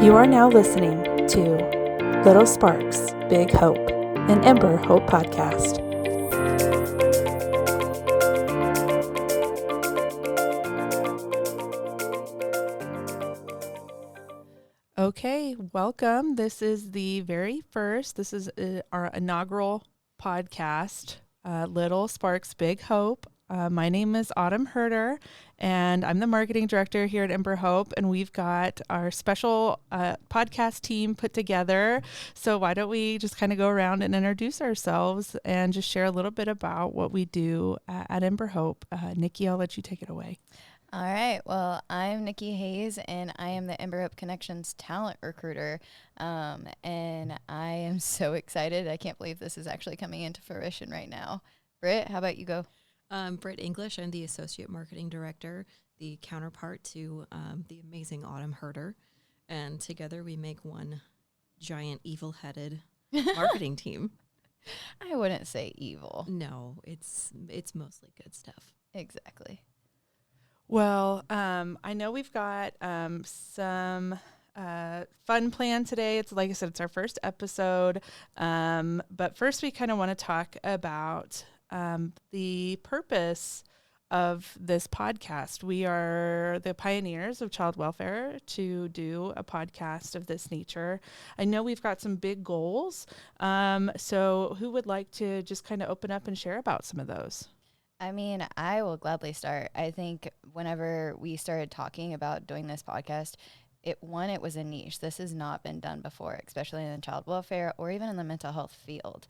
You are now listening to Little Sparks, Big Hope, an EmberHope podcast. Okay, welcome. This is the very first, this is our inaugural podcast, Little Sparks, Big Hope. My name is Huerter, and I'm the marketing director here at EmberHope, and we've got our special podcast team put together. So why don't we just kind of go around and introduce ourselves and just share a little bit about what we do at EmberHope. Nikki, I'll let you take it away. All right. Well, I'm Nikki Hayes, and I am the EmberHope Connections talent recruiter. And I am so excited. I can't believe this is actually coming into fruition right now. Britt, how about you go? Britt English. I'm the Associate Marketing Director, the counterpart to the amazing Huerter. And together we make one giant evil-headed marketing team. I wouldn't say evil. No, it's mostly good stuff. Exactly. Well, I know we've got some fun plan today. It's like I said, it's our first episode. But first, we kind of want to talk about the purpose of this podcast. We are the pioneers of child welfare to do a podcast of this nature. I know we've got some big goals. So who would like to just kind of open up and share about some of those? I mean, I will gladly start. I think whenever we started talking about doing this podcast, it was a niche. This has not been done before, especially in the child welfare or even in the mental health field.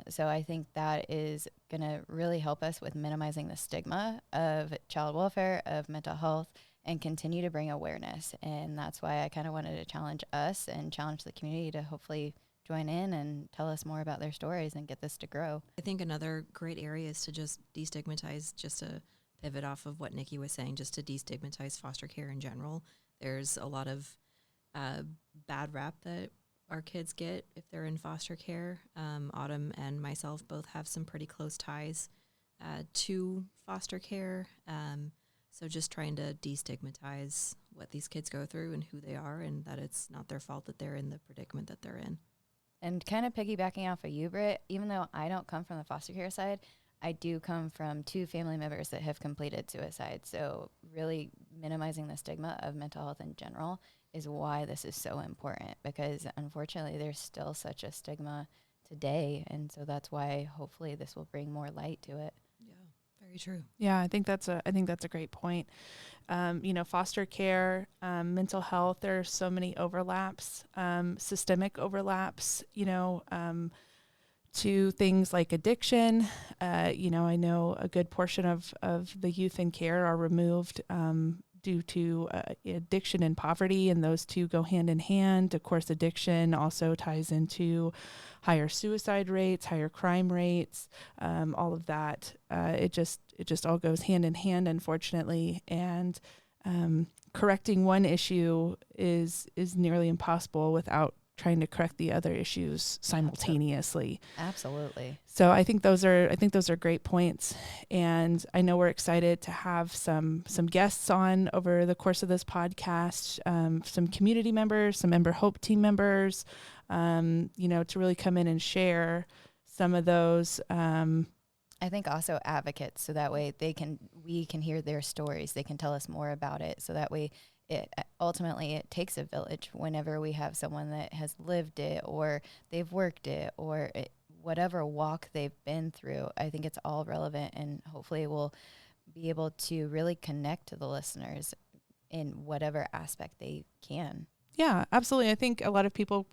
So I think that is going to really help us with minimizing the stigma of child welfare, of mental health, and continue to bring awareness. And that's why I kind of wanted to challenge us and challenge the community to hopefully join in and tell us more about their stories and get this to grow. I think another great area is to just destigmatize, just to pivot off of what Nikki was saying, just to destigmatize foster care in general. There's a lot of bad rap that our kids get if they're in foster care. Autumn and myself both have some pretty close ties to foster care. So just trying to destigmatize what these kids go through and who they are, and that it's not their fault that they're in the predicament that they're in. And kind of piggybacking off of you, Britt, even though I don't come from the foster care side, I do come from 2 family members that have completed suicide. So really minimizing the stigma of mental health in general is why this is so important, because unfortunately there's still such a stigma today. And so that's why hopefully this will bring more light to it. Yeah, very true. Yeah, I think that's a great point. Foster care, mental health, there are so many overlaps, systemic overlaps, to things like addiction. I know a good portion of the youth in care are removed due to addiction and poverty, and those two go hand in hand. Of course, addiction also ties into higher suicide rates, higher crime rates, all of that. It just all goes hand in hand, unfortunately. And correcting one issue is nearly impossible without trying to correct the other issues simultaneously. Absolutely. So I think those are great points, and I know we're excited to have some guests on over the course of this podcast, some community members, some EmberHope team members, to really come in and share some of those. I think also advocates, so that way we can hear their stories. They can tell us more about it, so that way it takes a village whenever we have someone that has lived it or they've worked it or whatever walk they've been through. I think it's all relevant, and hopefully we'll be able to really connect to the listeners in whatever aspect they can. Yeah, absolutely. I think a lot of people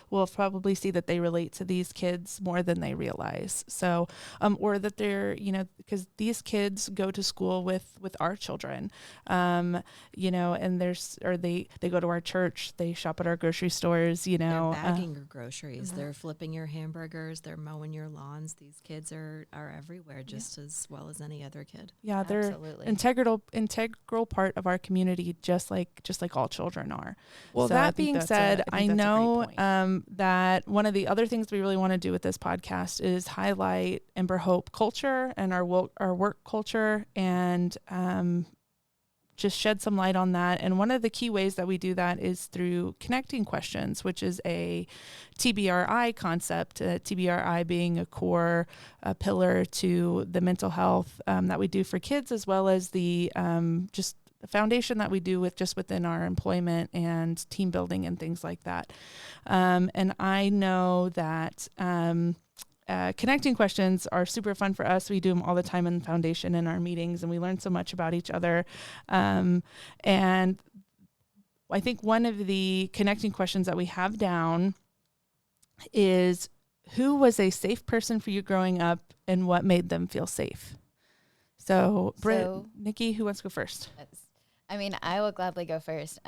will probably see that they relate to these kids more than they realize. So, or that they're, because these kids go to school with our children, and they go to our church, they shop at our grocery stores, They're bagging your groceries, they're flipping your hamburgers, they're mowing your lawns. These kids are everywhere just as well as any other kid. Yeah, they're Absolutely. integral part of our community, just like all children are. Well, so that being said, I know that one of the other things we really want to do with this podcast is highlight EmberHope culture and our work culture, and just shed some light on that. And one of the key ways that we do that is through connecting questions, which is a TBRI concept, TBRI being a core pillar to the mental health that we do for kids, as well as the just the foundation that we do with just within our employment and team building and things like that. And I know that connecting questions are super fun for us. We do them all the time in the foundation in our meetings, and we learn so much about each other. And I think one of the connecting questions that we have down is, who was a safe person for you growing up and what made them feel safe? So, Britt, Nikki, who wants to go first? I mean, I will gladly go first.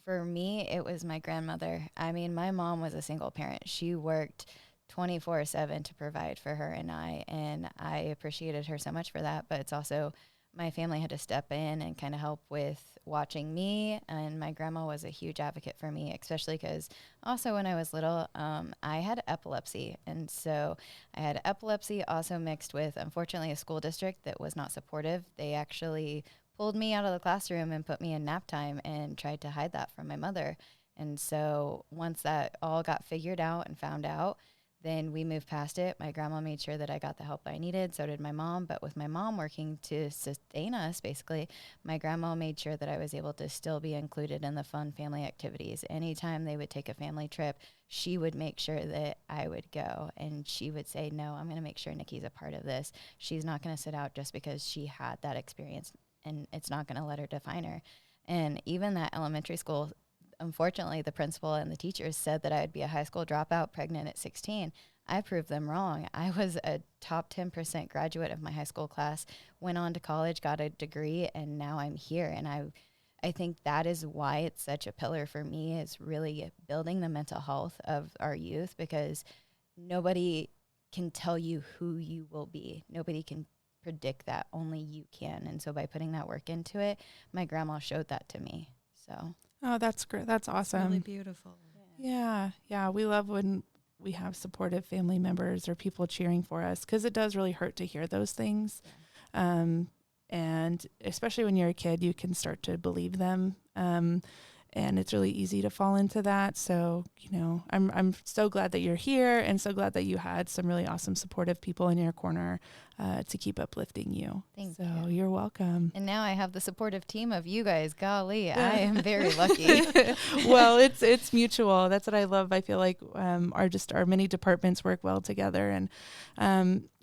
For me, it was my grandmother. I mean, my mom was a single parent. She worked 24/7 to provide for her and I appreciated her so much for that. But it's also, my family had to step in and kind of help with watching me. And my grandma was a huge advocate for me, especially because also when I was little, I had epilepsy. And so I had epilepsy also mixed with, unfortunately, a school district that was not supportive. They actually pulled me out of the classroom and put me in nap time and tried to hide that from my mother. And so once that all got figured out and found out, then we moved past it. My grandma made sure that I got the help I needed. So did my mom. But with my mom working to sustain us, basically, my grandma made sure that I was able to still be included in the fun family activities. Anytime they would take a family trip, she would make sure that I would go. And she would say, no, I'm going to make sure Nikki's a part of this. She's not going to sit out just because she had that experience, and it's not going to let her define her. And even that elementary school, unfortunately, the principal and the teachers said that I'd be a high school dropout pregnant at 16. I proved them wrong. I was a top 10% graduate of my high school class, went on to college, got a degree, and now I'm here. And I think that is why it's such a pillar for me, is really building the mental health of our youth, because nobody can tell you who you will be. Nobody can predict that. Only you can. And so by putting that work into it, my grandma showed that to me. So. Oh, that's great. That's awesome. Really beautiful. Yeah. We love when we have supportive family members or people cheering for us, because it does really hurt to hear those things. Yeah. And especially when you're a kid, you can start to believe them. And it's really easy to fall into that. So, I'm so glad that you're here, and so glad that you had some really awesome supportive people in your corner to keep uplifting you. Thank you. So you're welcome. And now I have the supportive team of you guys. Golly, I am very lucky. Well, it's mutual. That's what I love. I feel like our many departments work well together, and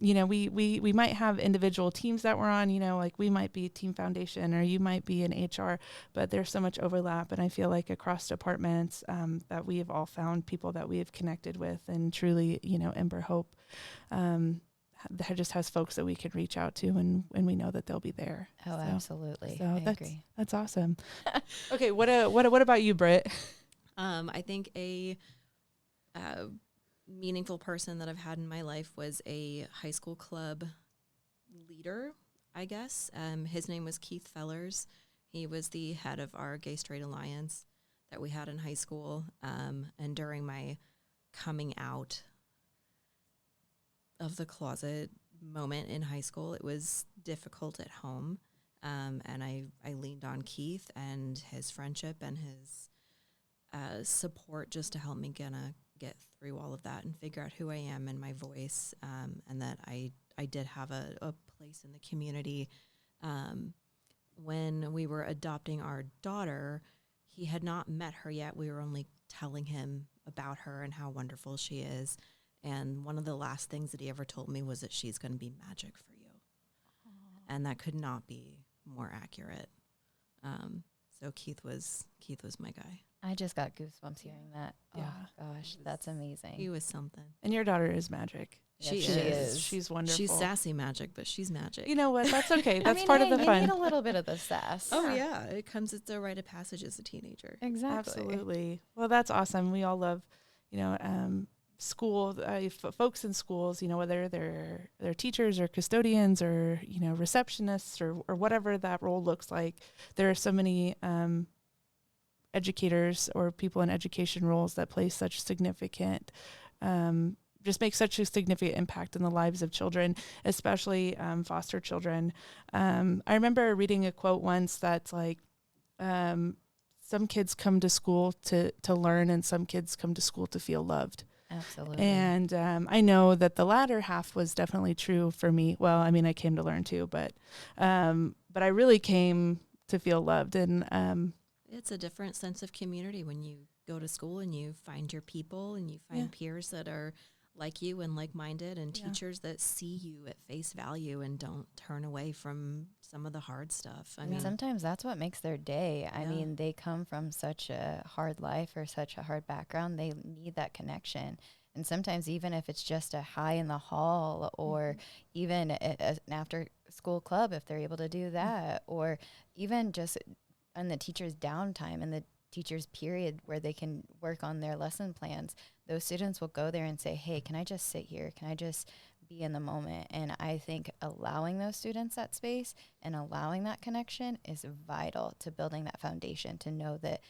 we might have individual teams that we're on. Like we might be Team Foundation, or you might be in HR, but there's so much overlap, and I feel like across departments that we have all found people that we have connected with, and truly, EmberHope just has folks that we can reach out to, and we know that they'll be there. Oh, so, absolutely. So I agree. That's awesome. Okay, what about you, Britt? I think a meaningful person that I've had in my life was a high school club leader, I guess. His name was Keith Fellers. He was the head of our Gay Straight Alliance that we had in high school. And during my coming out of the closet moment in high school, it was difficult at home. And I leaned on Keith and his friendship and his support just to help me get through all of that and figure out who I am and my voice, and that I did have a place in the community. When we were adopting our daughter, he had not met her yet. We were only telling him about her and how wonderful she is. And one of the last things that he ever told me was that she's going to be magic for you. Aww. And that could not be more accurate. So Keith was my guy. I just got goosebumps hearing that. Yeah. Oh, gosh, that's amazing. He was something. And your daughter is magic. She is. She's wonderful. She's sassy magic, but she's magic. You know what? That's okay. That's part of the fun. You need a little bit of the sass. Oh, yeah. It comes at the rite of passage as a teenager. Exactly. Absolutely. Well, that's awesome. We all love, school, folks in schools, whether they're teachers or custodians or, receptionists or whatever that role looks like. There are so many educators or people in education roles that play such significant just make such a significant impact in the lives of children, especially foster children. I remember reading a quote once that's like, some kids come to school to learn, and some kids come to school to feel loved. Absolutely. And I know that the latter half was definitely true for me. Well, I mean, I came to learn too, but I really came to feel loved. And it's a different sense of community when you go to school and you find your people and you find peers that are like you and like-minded, and teachers that see you at face value and don't turn away from some of the hard stuff. I mean, sometimes that's what makes their day. I mean, they come from such a hard life or such a hard background. They need that connection. And sometimes even if it's just a hi in the hall, or even an after school club, if they're able to do that, or even just on the teacher's downtime and the teacher's period where they can work on their lesson plans, those students will go there and say, hey, can I just sit here? Can I just be in the moment? And I think allowing those students that space and allowing that connection is vital to building that foundation, to know that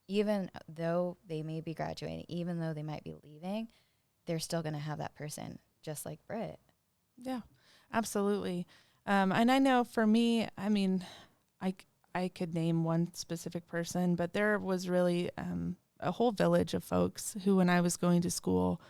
even though they may be graduating, even though they might be leaving, they're still going to have that person, just like Britt. Yeah, absolutely. And I know for me, I mean, I could name one specific person, but there was really a whole village of folks who, when I was going to school,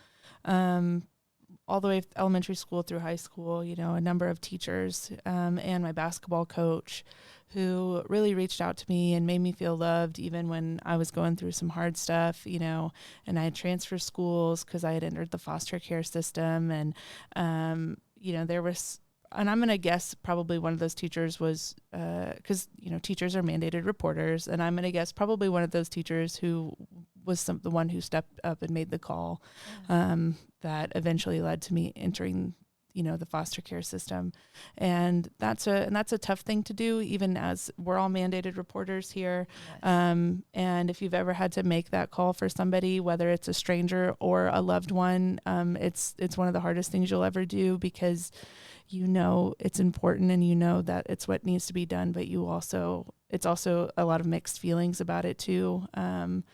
all the way elementary school through high school, you know, a number of teachers and my basketball coach who really reached out to me and made me feel loved even when I was going through some hard stuff, you know, and I had transferred schools because I had entered the foster care system. And, you know, there was, and I'm going to guess probably one of those teachers was, because, you know, teachers are mandated reporters, and I'm going to guess probably one of those teachers who was the one who stepped up and made the call that eventually led to me entering, you know, the foster care system. And that's a tough thing to do, even as we're all mandated reporters here. Yes. And if you've ever had to make that call for somebody, whether it's a stranger or a loved one, it's one of the hardest things you'll ever do, because you know it's important and you know that it's what needs to be done, but it's also a lot of mixed feelings about it too.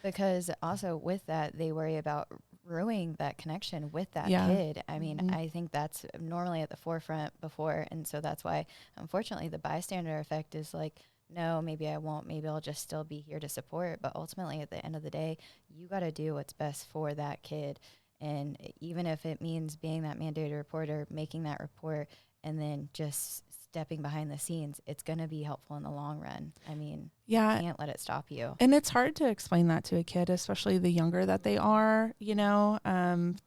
Because also with that, they worry about ruining that connection with that kid. I mean, I think that's normally at the forefront before. And so that's why, unfortunately, the bystander effect is like, no, maybe I won't, maybe I'll just still be here to support. But ultimately, at the end of the day, you got to do what's best for that kid. And even if it means being that mandated reporter, making that report, and then just stepping behind the scenes, it's going to be helpful in the long run. I mean, you can't let it stop you. And it's hard to explain that to a kid, especially the younger that they are, you know,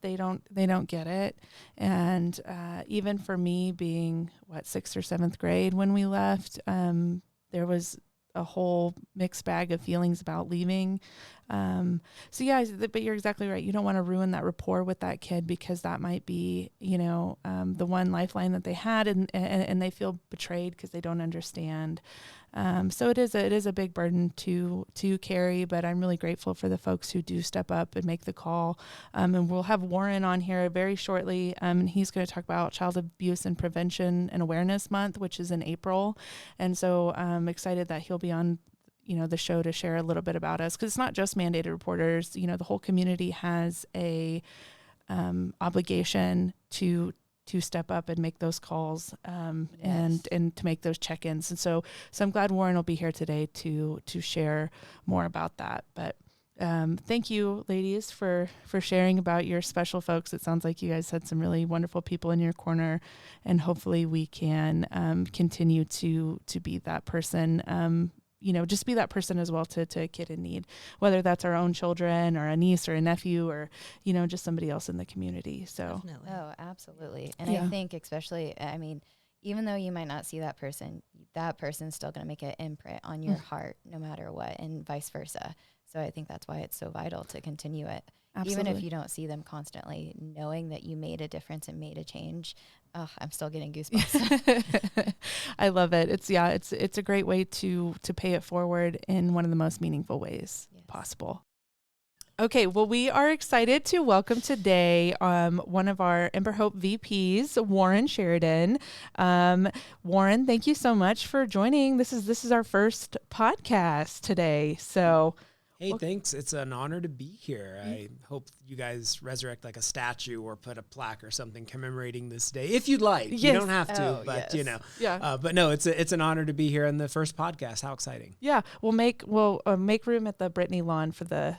they don't get it. And even for me being 6th or 7th grade when we left, there was a whole mixed bag of feelings about leaving. So yeah, but you're exactly right. You don't want to ruin that rapport with that kid, because that might be, you know, the one lifeline that they had, and they feel betrayed because they don't understand. So it is a big burden to carry, but I'm really grateful for the folks who do step up and make the call. And we'll have Warren on here very shortly. And he's going to talk about Child Abuse and Prevention and Awareness Month, which is in April. And so I'm excited that he'll be on, you know, the show to share a little bit about us, because it's not just mandated reporters. You know, the whole community has a obligation to step up and make those calls and to make those check-ins. And so I'm glad Warren will be here today to share more about that. But thank you, ladies, for sharing about your special folks. It sounds like you guys had some really wonderful people in your corner, and hopefully we can continue to be that person, you know, just be that person as well to a kid in need, whether that's our own children or a niece or a nephew or, you know, just somebody else in the community. So, definitely. Oh, absolutely. And I think especially, I mean, even though you might not see that person's still going to make an imprint on your heart no matter what, and vice versa. So I think that's why it's so vital to continue it. Absolutely. Even if you don't see them constantly, knowing that you made a difference and made a change. Oh, I'm still getting goosebumps. I love it. It's a great way to pay it forward in one of the most meaningful ways possible. Okay, well, we are excited to welcome today one of our EmberHope VPs, Warren Sheridan. Warren, thank you so much for joining. This is our first podcast today, so Hey, thanks. It's an honor to be here. I hope you guys resurrect like a statue or put a plaque or something commemorating this day, if you'd like. Yes. You don't have to, but yes. Yeah. but no, it's an honor to be here on the first podcast. How exciting! Yeah, we'll make room at the Brittany lawn for the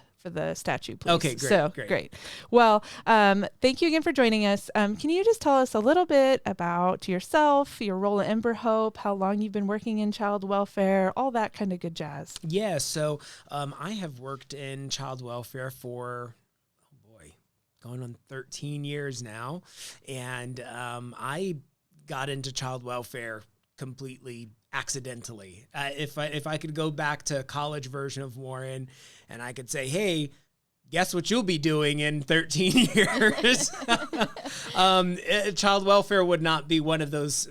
statue, please. Okay, great. So great. Well, thank you again for joining us. Can you just tell us a little bit about yourself, your role at EmberHope, how long you've been working in child welfare, all that kind of good jazz? Yeah, so I have worked in child welfare for, going on 13 years now, and I got into child welfare completely accidentally. If I could go back to a college version of Warren, and I could say, hey, guess what you'll be doing in 13 years? Child welfare would not be one of those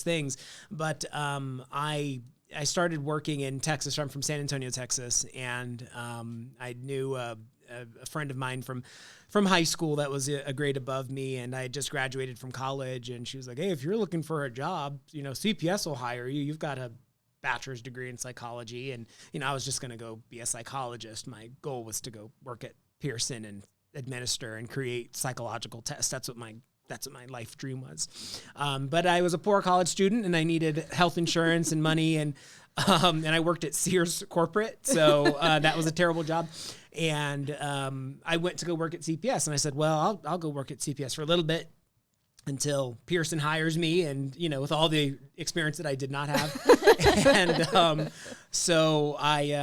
things. But I started working in Texas. I'm from San Antonio, Texas, and I knew a friend of mine from high school that was a grade above me, and I had just graduated from college, and she was like, hey, if you're looking for a job, CPS will hire you. You've got a bachelor's degree in psychology. And, I was just going to go be a psychologist. My goal was to go work at Pearson and administer and create psychological tests. That's what my life dream was. But I was a poor college student, and I needed health insurance and money, and I worked at Sears corporate. So that was a terrible job. And I went to go work at CPS, and I said, well, I'll go work at CPS for a little bit until Pearson hires me, and with all the experience that I did not have. And so I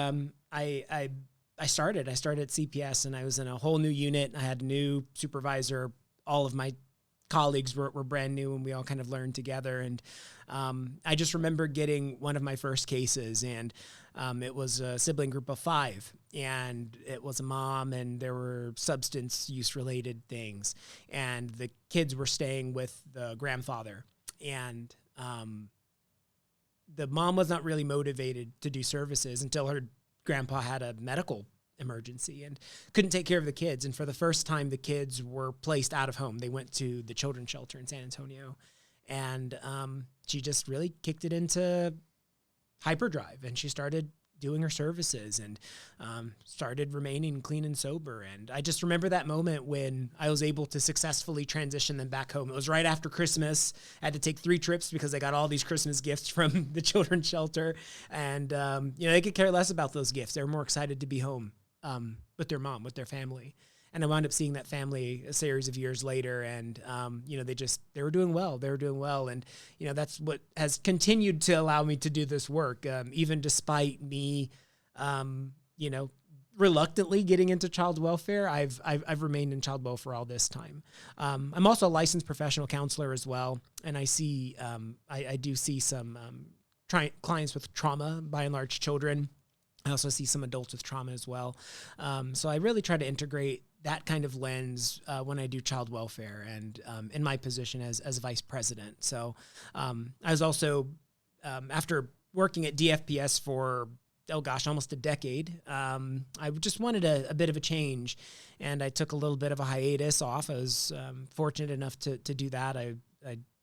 started at CPS, and I was in a whole new unit. I had a new supervisor. All of my colleagues were brand new, and we all kind of learned together. And I just remember getting one of my first cases, and it was a sibling group of 5, and it was a mom, and there were substance use related things, and the kids were staying with the grandfather, and the mom was not really motivated to do services until her grandpa had a medical emergency and couldn't take care of the kids. And for the first time, the kids were placed out of home. They went to the children's shelter in San Antonio, and she just really kicked it into hyperdrive, and she started doing her services and started remaining clean and sober. And I just remember that moment when I was able to successfully transition them back home. It was right after Christmas. I had to take 3 trips because I got all these Christmas gifts from the children's shelter. And, they could care less about those gifts. They were more excited to be home with their mom, with their family. And I wound up seeing that family a series of years later, and they were doing well. They were doing well, and that's what has continued to allow me to do this work, even despite me, reluctantly getting into child welfare. I've remained in child welfare all this time. I'm also a licensed professional counselor as well, and I see I do see some clients with trauma, by and large children. I also see some adults with trauma as well. So I really try to integrate that kind of lens when I do child welfare, and in my position as vice president. So I was also, after working at DFPS for, almost a decade, I just wanted a bit of a change, and I took a little bit of a hiatus off. I was fortunate enough to do that. I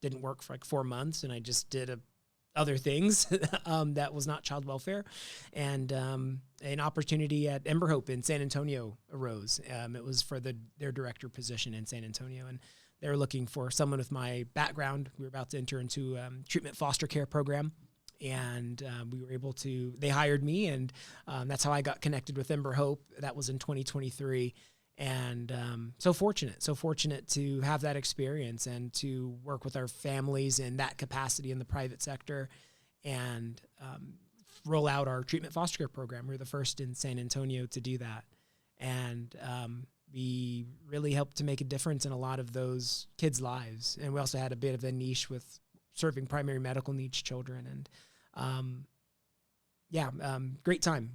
didn't work for like 4 months, and I just did other things that was not child welfare, and an opportunity at EmberHope in San Antonio arose. It was for their director position in San Antonio, and they were looking for someone with my background. We were about to enter into treatment foster care program, and we were able to. They hired me, and that's how I got connected with EmberHope. That was in 2023. And so fortunate to have that experience and to work with our families in that capacity in the private sector, and roll out our treatment foster care program. We're the first in San Antonio to do that. And we really helped to make a difference in a lot of those kids' lives. And we also had a bit of a niche with serving primary medical needs children. And great time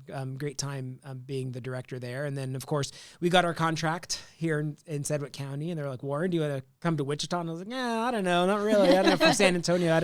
being the director there. And then, of course, we got our contract here in Sedgwick County, and they're like, Warren, do you want to come to Wichita? And I was like, I don't know, not really. I don't know, from San Antonio,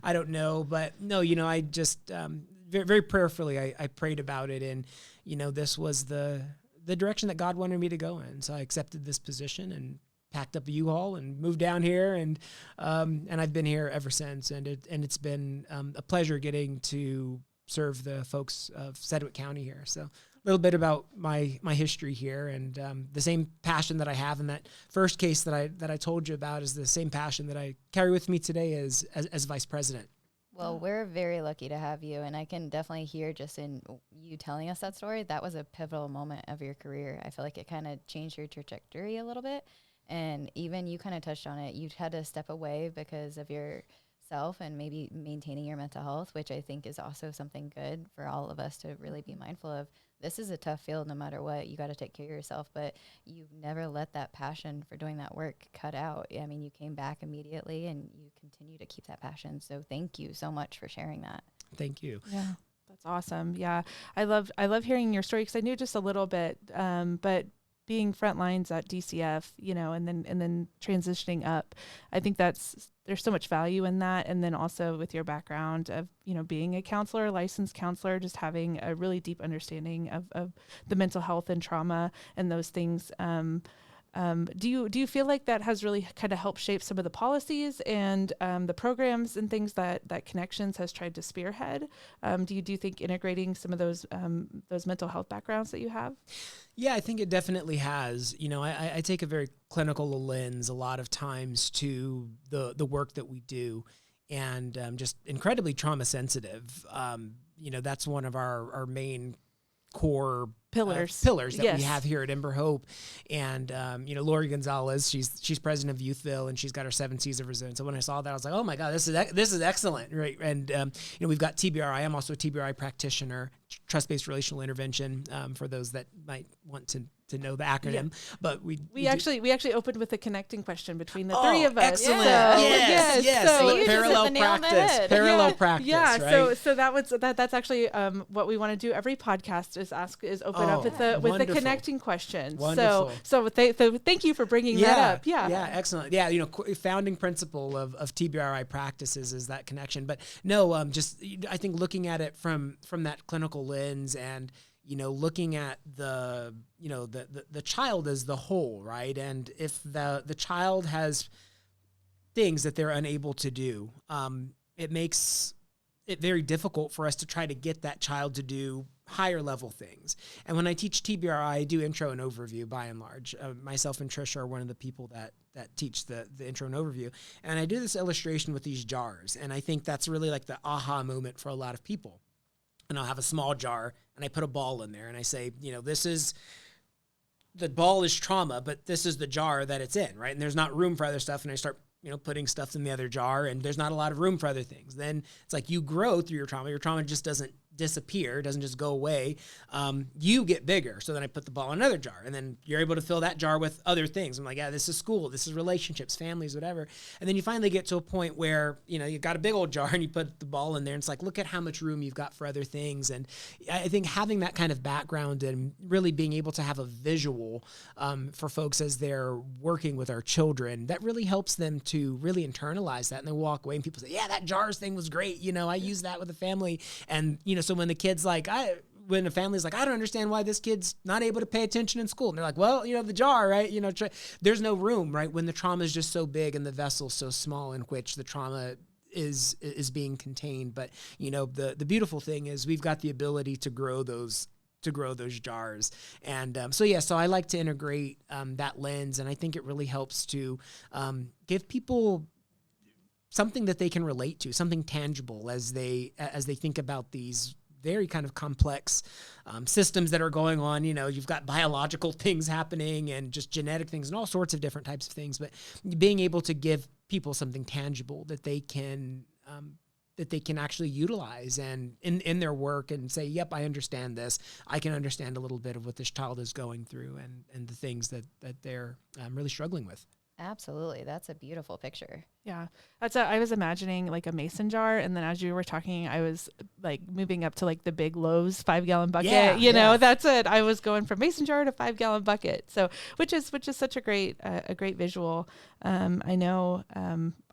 I don't know. But no, I just very, very prayerfully, I prayed about it, and this was the direction that God wanted me to go in. So I accepted this position and packed up a U-Haul and moved down here, and I've been here ever since. And it's been a pleasure getting to serve the folks of Sedgwick County here. So little bit about my history here, and the same passion that I have in that first case that I told you about is the same passion that I carry with me today as vice president. Well, we're very lucky to have you, and I can definitely hear just in you telling us that story, that was a pivotal moment of your career. I feel like it kind of changed your trajectory a little bit, and even you kind of touched on it. You had to step away because of yourself and maybe maintaining your mental health, which I think is also something good for all of us to really be mindful of. This is a tough field no matter what. You got to take care of yourself, but you've never let that passion for doing that work cut out. I mean, you came back immediately and you continue to keep that passion. So thank you so much for sharing that. Thank you. Yeah, that's awesome. Yeah, I love hearing your story because I knew just a little bit, but being front lines at DCF, and then transitioning up, I think there's so much value in that. And then also with your background of, being a counselor, licensed counselor, just having a really deep understanding of the mental health and trauma and those things. Do you feel like that has really kind of helped shape some of the policies and the programs and things that Connections has tried to spearhead? Do you think integrating some of those mental health backgrounds that you have? Yeah, I think it definitely has. I take a very clinical lens a lot of times to the work that we do, and just incredibly trauma sensitive. That's one of our main core pillars that we have here at EmberHope. And Lori Gonzalez, she's president of Youthville, and she's got her 7 C's of resilience. So when I saw that, I was like, oh my God, this is excellent, right? And we've got TBRI. I'm also a TBRI practitioner, trust-based relational intervention, for those that might want to know the acronym. Yeah. But we actually opened with a connecting question between the three of us. Excellent. Yes. So parallel practice. Yeah. Right? So that's actually what we want to do. Every podcast is open up with the connecting question. Wonderful. So thank you for bringing that up. Yeah. Excellent. Yeah. Founding principle of TBRI practices is that connection. But no, I think looking at it from that clinical lens and looking at the child as the whole, right? And if the child has things that they're unable to do, it makes it very difficult for us to try to get that child to do higher level things. And when I teach TBRI, I do intro and overview by and large. Myself and Trish are one of the people that teach the intro and overview. And I do this illustration with these jars. And I think that's really like the aha moment for a lot of people. And I'll have a small jar and I put a ball in there and I say, the ball is trauma, but this is the jar that it's in, right? And there's not room for other stuff. And I start, putting stuff in the other jar and there's not a lot of room for other things. Then it's like you grow through your trauma. Your trauma just doesn't disappear, doesn't just go away. You get bigger. So then I put the ball in another jar and then you're able to fill that jar with other things. I'm like, yeah, this is school, this is relationships, families, whatever. And then you finally get to a point where, you've got a big old jar and you put the ball in there and it's like, look at how much room you've got for other things. And I think having that kind of background and really being able to have a visual for folks as they're working with our children, that really helps them to really internalize that. And they walk away and people say, yeah, that jars thing was great. I used that with the family. And, so when the kid's like, when a family's like, I don't understand why this kid's not able to pay attention in school. And they're like, well, the jar, right? There's no room, right? When the trauma is just so big and the vessel's so small in which the trauma is being contained. But, the beautiful thing is we've got the ability to grow those jars. And so I like to integrate that lens. And I think it really helps to give people something that they can relate to, something tangible as they think about these very kind of complex systems that are going on. You've got biological things happening and just genetic things and all sorts of different types of things, but being able to give people something tangible that they can actually utilize and in their work and say, yep, I understand this. I can understand a little bit of what this child is going through and the things that they're really struggling with. Absolutely. That's a beautiful picture. Yeah. I was imagining like a mason jar. And then as you were talking, I was like moving up to like the big Lowe's 5-gallon bucket, that's it. I was going from mason jar to 5-gallon bucket. So, which is such a great visual. I know,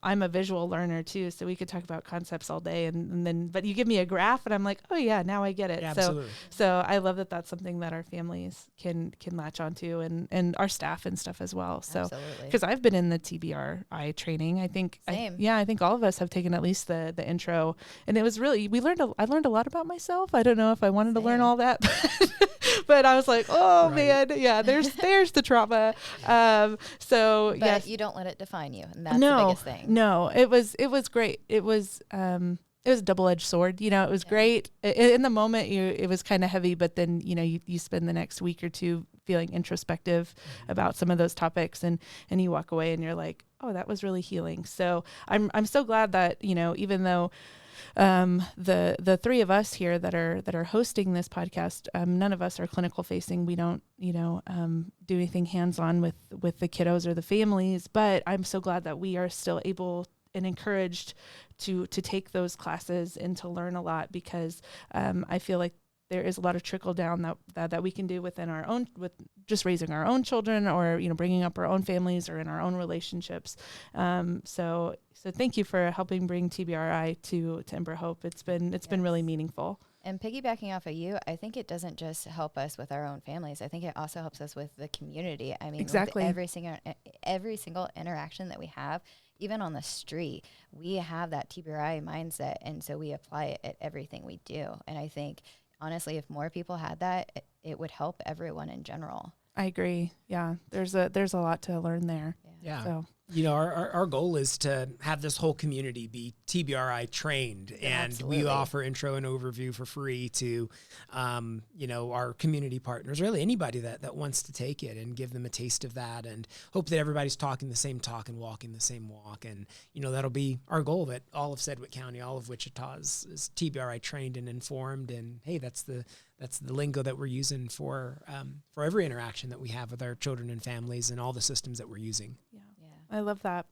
I'm a visual learner too, so we could talk about concepts all day and then, but you give me a graph and I'm like, oh yeah, now I get it. Yeah, absolutely. So I love that that's something that our families can latch onto and our staff and stuff as well. So, absolutely. Because I've been in the TBRI training, I think think, Same. I think all of us have taken at least the intro, and it was really, I learned a lot about myself. I don't know if I wanted to learn all that, but I was like, oh man, yeah, there's the trauma. So But yes, you don't let it define you, and that's the biggest thing. No, it was great. It was a double-edged sword. You know, it was great. In the moment, it was kind of heavy, but then, you know, you spend the next week or two feeling introspective about some of those topics, and you walk away and you're like, oh, that was really healing. So I'm so glad that, you know, even though the three of us here that are hosting this podcast, none of us are clinical facing. We don't, you know, do anything hands-on with the kiddos or the families, but I'm so glad that we are still able and encouraged to take those classes and to learn a lot, because I feel like there is a lot of trickle down that we can do within our own, with just raising our own children, or, you know, bringing up our own families or in our own relationships. So thank you for helping bring TBRI to EmberHope. It's been really meaningful. And piggybacking off of you, I think it doesn't just help us with our own families. I think it also helps us with the community. I mean, exactly. With every single interaction that we have, even on the street, we have that TBRI mindset, and so we apply it at everything we do. And I think, honestly, if more people had that, it would help everyone in general. I agree. Yeah, there's a lot to learn there. Yeah. So. You know, our goal is to have this whole community be TBRI trained, and Absolutely. we offer intro and overview for free to, you know, our community partners, really anybody that wants to take it, and give them a taste of that, and hope that everybody's talking the same talk and walking the same walk. And, you know, that'll be our goal, that all of Sedgwick County, all of Wichita is TBRI trained and informed. And hey, that's the lingo that we're using for every interaction that we have with our children and families, and all the systems that we're using. Yeah. I love that.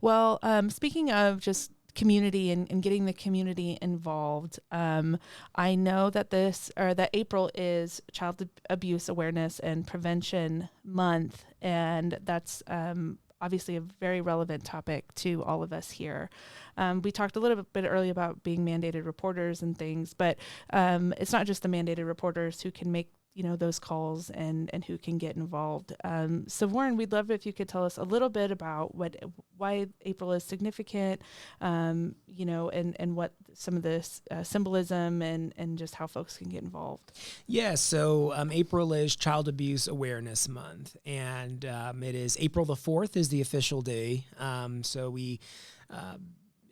Well, speaking of just community and getting the community involved, I know that April is Child Abuse Awareness and Prevention Month, and that's obviously a very relevant topic to all of us here. We talked a little bit earlier about being mandated reporters and things, but it's not just the mandated reporters who can make, you know, those calls and who can get involved. So Warren, we'd love if you could tell us a little bit about why April is significant, you know, and what some of this symbolism and just how folks can get involved. Yeah, so April is Child Abuse Awareness Month, and it is April the 4th is the official day. So we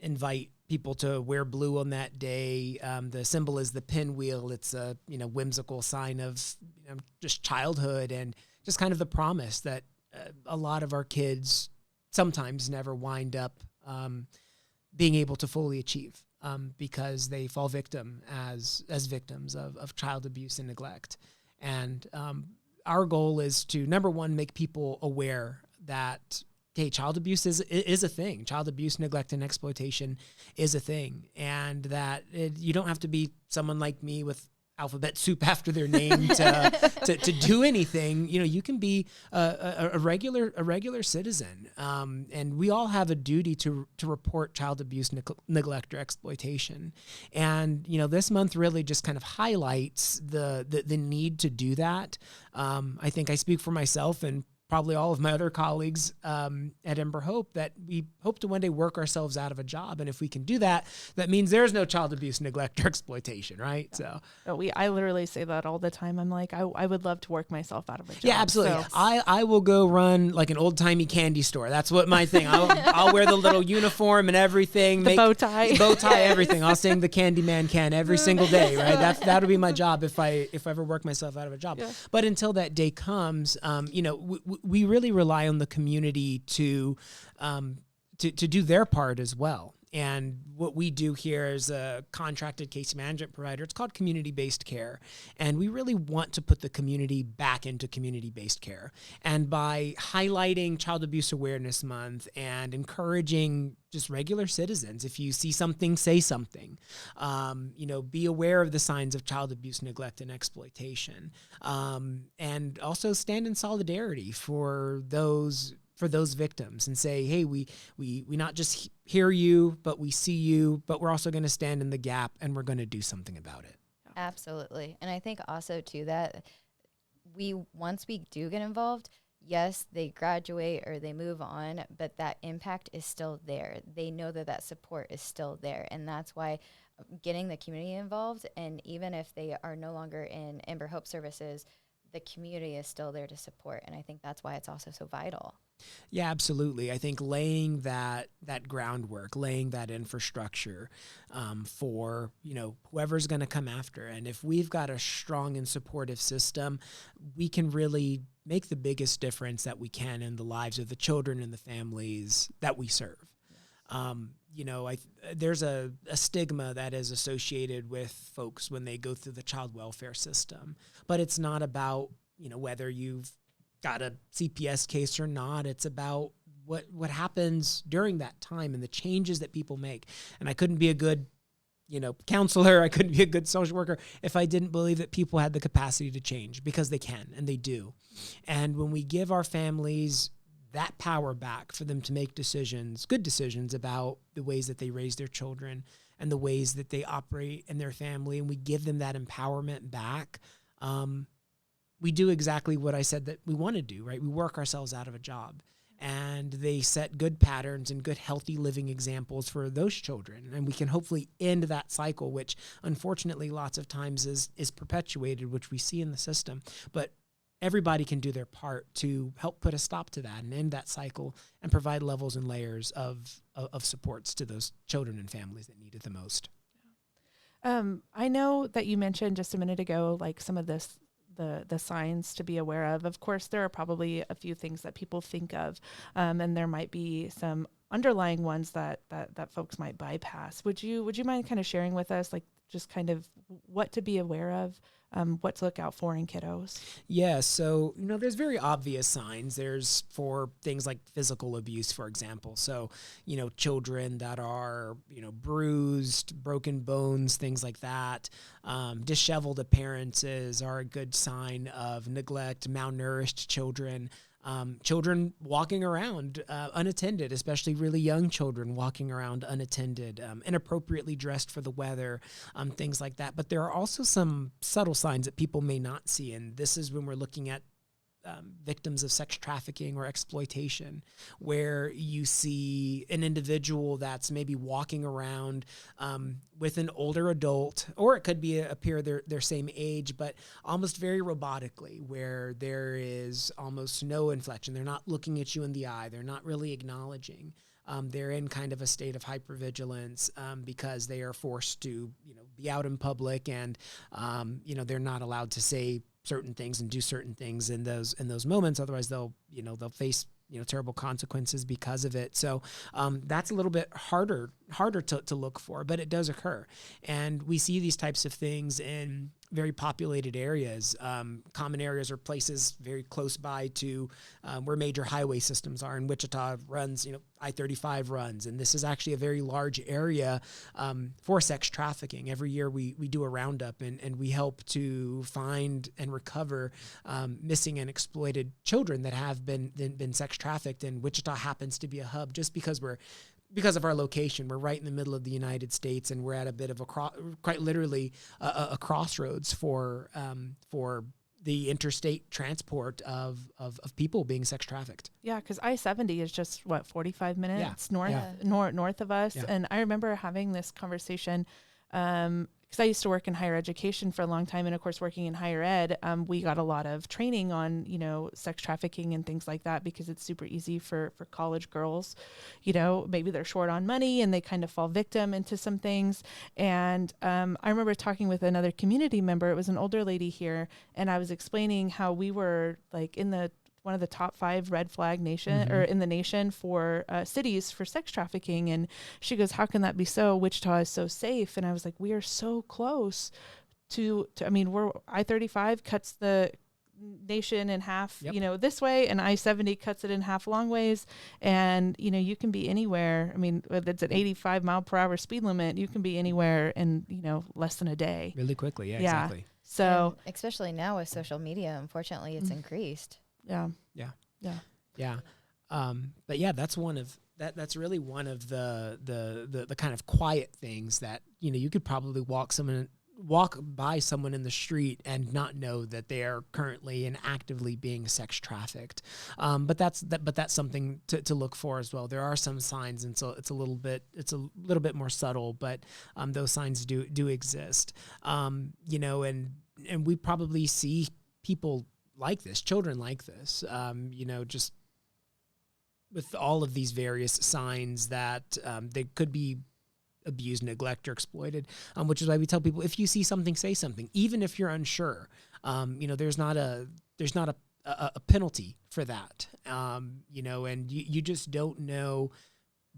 invite people to wear blue on that day. The symbol is the pinwheel. It's a, you know, whimsical sign of, you know, just childhood, and just kind of the promise that a lot of our kids sometimes never wind up being able to fully achieve, because they fall victim as victims of child abuse and neglect. And our goal is to, number one, make people aware that, hey, child abuse is a thing. Child abuse, neglect, and exploitation is a thing. And that you don't have to be someone like me with alphabet soup after their name to do anything. You know, you can be a regular citizen. And we all have a duty to report child abuse, neglect, or exploitation. And, you know, this month really just kind of highlights the need to do that. I think I speak for myself and probably all of my other colleagues at EmberHope, that we hope to one day work ourselves out of a job. And if we can do that, that means there's no child abuse, neglect, or exploitation, right? Yeah. So I literally say that all the time. I'm like, I would love to work myself out of a job. Yeah, absolutely. So. I will go run like an old timey candy store. That's what my thing. I'll wear the little uniform and everything. The bow tie, everything. I'll sing the Candyman can every single day, right? That'll be my job if I ever work myself out of a job. Yeah. But until that day comes, you know, we really rely on the community to do their part as well. And what we do here is a contracted case management provider. It's called community-based care. And we really want to put the community back into community-based care. And by highlighting Child Abuse Awareness Month and encouraging just regular citizens, if you see something, say something. You know, be aware of the signs of child abuse, neglect, and exploitation. And also stand in solidarity for those victims, and say, hey, we not just hear you, but we see you, but we're also going to stand in the gap, and we're going to do something about it. Absolutely. And I think also too that once we do get involved, yes, they graduate or they move on, but that impact is still there. They know that that support is still there. And that's why getting the community involved, and even if they are no longer in EmberHope services, the community is still there to support. And I think that's why it's also so vital. Yeah, absolutely. I think laying that groundwork, laying that infrastructure for whoever's going to come after, and if we've got a strong and supportive system, we can really make the biggest difference that we can in the lives of the children and the families that we serve. There's a stigma that is associated with folks when they go through the child welfare system, but it's not about whether you've got a CPS case or not. It's about what happens during that time and the changes that people make. And I couldn't be a good, counselor. I couldn't be a good social worker if I didn't believe that people had the capacity to change, because they can and they do. And when we give our families that power back for them to make decisions, good decisions about the ways that they raise their children and the ways that they operate in their family, and we give them that empowerment back, we do exactly what I said that we want to do, right? We work ourselves out of a job, and they set good patterns and good healthy living examples for those children. And we can hopefully end that cycle, which unfortunately lots of times is perpetuated, which we see in the system. But everybody can do their part to help put a stop to that and end that cycle and provide levels and layers of supports to those children and families that need it the most. I know that you mentioned just a minute ago, like some of the signs to be aware of. Of course, there are probably a few things that people think of, and there might be some underlying ones that folks might bypass. Would you mind kind of sharing with us, like just kind of what to be aware of, what to look out for in kiddos? Yeah, so, there's very obvious signs. There's for things like physical abuse, for example. So, children that are, bruised, broken bones, things like that. Disheveled appearances are a good sign of neglect, malnourished children. Children walking around unattended, especially really young children walking around unattended, inappropriately dressed for the weather, things like that. But there are also some subtle signs that people may not see. And this is when we're looking at victims of sex trafficking or exploitation, where you see an individual that's maybe walking around with an older adult, or it could be appear their same age, but almost very robotically, where there is almost no inflection. They're not looking at you in the eye. They're not really acknowledging. They're in kind of a state of hypervigilance because they are forced to, be out in public, and they're not allowed to say certain things and do certain things in those moments. Otherwise, they'll face terrible consequences because of it. So that's a little bit harder to look for, but it does occur, and we see these types of things in very populated areas, common areas or places very close by to where major highway systems are. In Wichita runs, I-35 runs, and this is actually a very large area for sex trafficking. Every year we do a roundup, and we help to find and recover missing and exploited children that have been sex trafficked. And Wichita happens to be a hub just because of our location. We're right in the middle of the United States, and we're at a bit of quite literally a crossroads for the interstate transport of people being sex trafficked. Yeah, because I-70 is just 45 minutes north of us. Yeah. And I remember having this conversation because I used to work in higher education for a long time, and of course working in higher ed, we got a lot of training on sex trafficking and things like that, because it's super easy for college girls. Maybe they're short on money and they kind of fall victim into some things. And I remember talking with another community member. It was an older lady here, and I was explaining how we were like in one of the top 5 red flag nation or in the nation for cities for sex trafficking. And she goes, "How can that be so? Wichita is so safe." And I was like, we are so close to we're I-35 cuts the nation in half, this way, and I-70 cuts it in half long ways. And, you can be anywhere. I mean, if it's an 85 mile per hour speed limit, you can be anywhere in, less than a day. Really quickly. Yeah, exactly. So and especially now with social media, unfortunately, it's increased. Yeah. But yeah, that's that's really one of the kind of quiet things that, you could probably walk walk by someone in the street and not know that they are currently and actively being sex trafficked. But that's something to look for as well. There are some signs, and so it's a little bit more subtle, but those signs do exist. And we probably see people like this, children like this, just with all of these various signs that they could be abused, neglect, or exploited, which is why we tell people, if you see something, say something, even if you're unsure. There's not a penalty for that, and you just don't know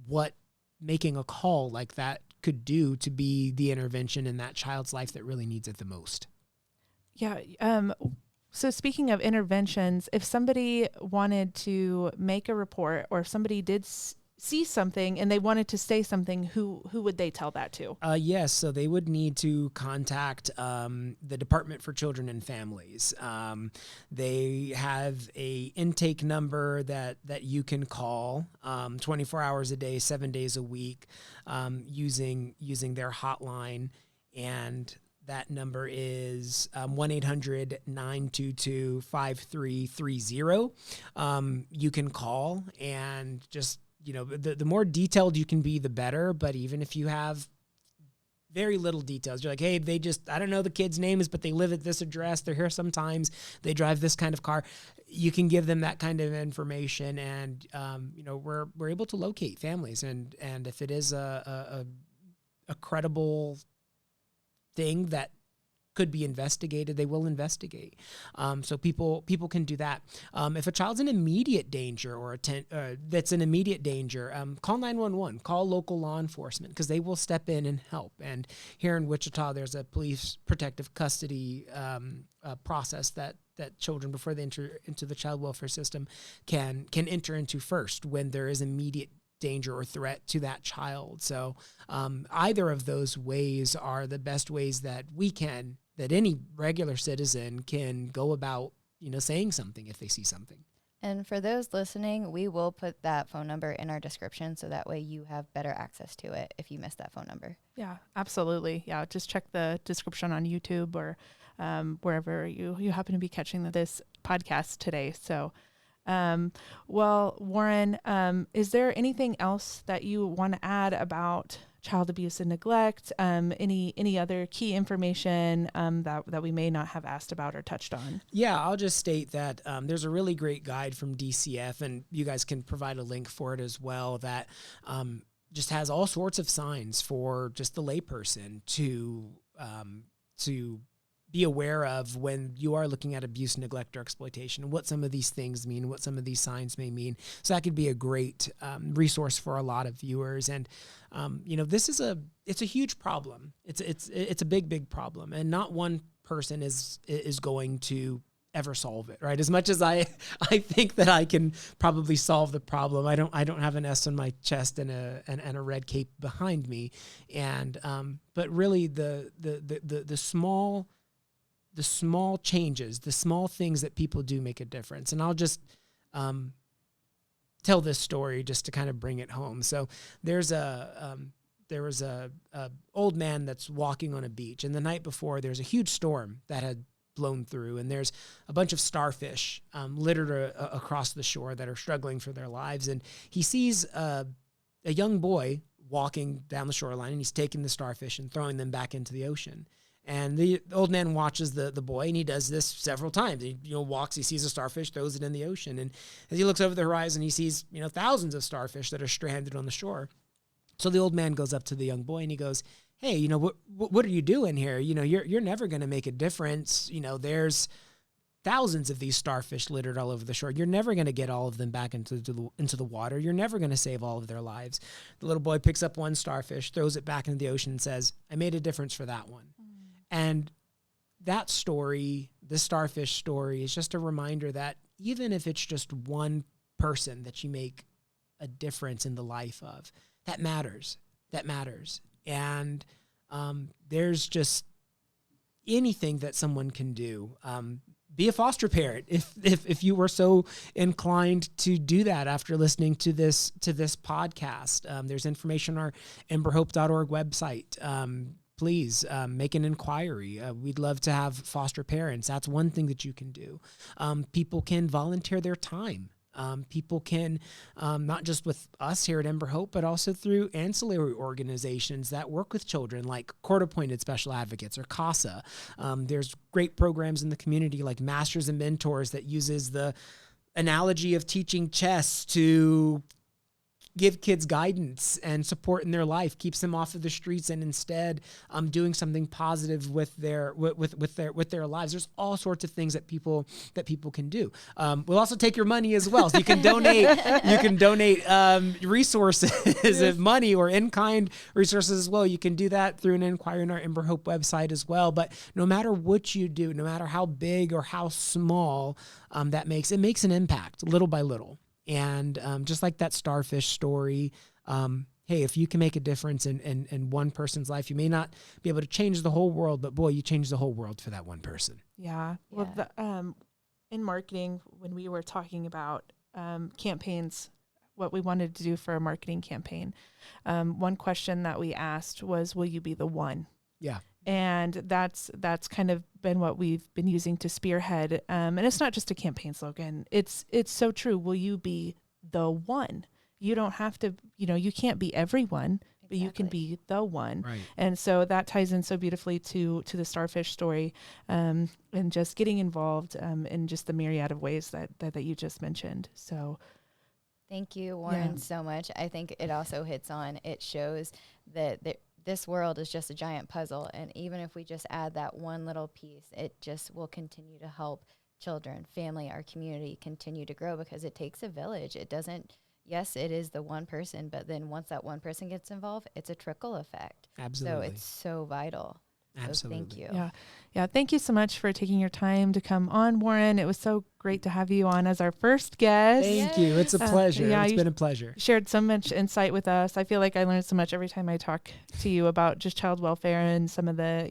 what making a call like that could do to be the intervention in that child's life that really needs it the most. Yeah. So speaking of interventions, if somebody wanted to make a report, or if somebody did see something and they wanted to say something, who would they tell that to? Yes, so they would need to contact the Department for Children and Families. They have a intake number that you can call 24 hours a day, 7 days a week, using their hotline, and that number is 1-800-922-5330. You can call, and just, the more detailed you can be, the better. But even if you have very little details, you're like, hey, I don't know the kid's names, but they live at this address. They're here sometimes. They drive this kind of car. You can give them that kind of information, and we're able to locate families. And if it is a credible thing that could be investigated, they will investigate. So people can do that. If a child's in immediate danger, or that's an immediate danger, call 911, call local law enforcement, because they will step in and help. And here in Wichita, there's a police protective custody process that children, before they enter into the child welfare system, can enter into first when there is immediate danger or threat to that child. So either of those ways are the best ways that any regular citizen can go about, saying something if they see something. And for those listening, we will put that phone number in our description, so that way you have better access to it if you missed that phone number. Yeah, absolutely. Yeah, just check the description on YouTube or wherever you happen to be catching this podcast today. So, well, Warren, is there anything else that you want to add about child abuse and neglect? Any other key information that we may not have asked about or touched on? Yeah, I'll just state that there's a really great guide from DCF, and you guys can provide a link for it as well, that just has all sorts of signs for just the layperson to be aware of when you are looking at abuse, neglect, or exploitation, and what some of these things mean, what some of these signs may mean. So that could be a great resource for a lot of viewers. And it's a huge problem. It's a big problem, and not one person is going to ever solve it, right? As much as I think that I can probably solve the problem, I don't have an S on my chest and a red cape behind me. And but really the small changes, the small things that people do make a difference. And I'll just tell this story just to kind of bring it home. So there was a old man that's walking on a beach, and the night before there's a huge storm that had blown through, and there's a bunch of starfish littered across the shore that are struggling for their lives. And he sees a young boy walking down the shoreline, and he's taking the starfish and throwing them back into the ocean. And the old man watches the boy, and he does this several times. He walks, he sees a starfish, throws it in the ocean. And as he looks over the horizon, he sees thousands of starfish that are stranded on the shore. So the old man goes up to the young boy, and he goes, "Hey, what are you doing here? You're never going to make a difference. There's thousands of these starfish littered all over the shore. You're never going to get all of them back into the water. You're never going to save all of their lives." The little boy picks up one starfish, throws it back into the ocean, and says, "I made a difference for that one." And that story, the starfish story, is just a reminder that even if it's just one person that you make a difference in the life of, that matters. And there's just anything that someone can do. Be a foster parent if you were so inclined to do that after listening to this podcast. There's information on our EmberHope.org website. please make an inquiry. We'd love to have foster parents. That's one thing that you can do. People can volunteer their time. People can, not just with us here at EmberHope, but also through ancillary organizations that work with children like court-appointed special advocates or CASA. There's great programs in the community like Masters and Mentors that uses the analogy of teaching chess to give kids guidance and support in their life, keeps them off of the streets, and instead doing something positive with their lives. There's all sorts of things that people can do. We'll also take your money as well. So you can donate. You can donate resources of money or in-kind resources as well. You can do that through an inquiry on our EmberHope website as well. But no matter what you do, no matter how big or how small it makes an impact little by little. And just like that Starfish story, hey, if you can make a difference in one person's life, you may not be able to change the whole world, but boy, you change the whole world for that one person. Yeah. Well, in marketing, when we were talking about campaigns, what we wanted to do for a marketing campaign, one question that we asked was, will you be the one? Yeah. And that's kind of been what we've been using to spearhead. And it's not just a campaign slogan. It's so true. Will you be the one? You don't have to, you can't be everyone, but you can be the one. Right. And so that ties in so beautifully to the Starfish story, and just getting involved in just the myriad of ways that you just mentioned. So thank you, Warren, so much. I think it also it shows that this world is just a giant puzzle. And even if we just add that one little piece, it just will continue to help children, family, our community continue to grow, because it takes a village. Yes, it is the one person, but then once that one person gets involved, it's a trickle effect. Absolutely. So it's so vital. Absolutely. So thank you. Yeah. Thank you so much for taking your time to come on, Warren. It was so great to have you on as our first guest. Thank you. It's a pleasure. It's been a pleasure. Shared so much insight with us. I feel like I learned so much every time I talk to you about just child welfare and some of the,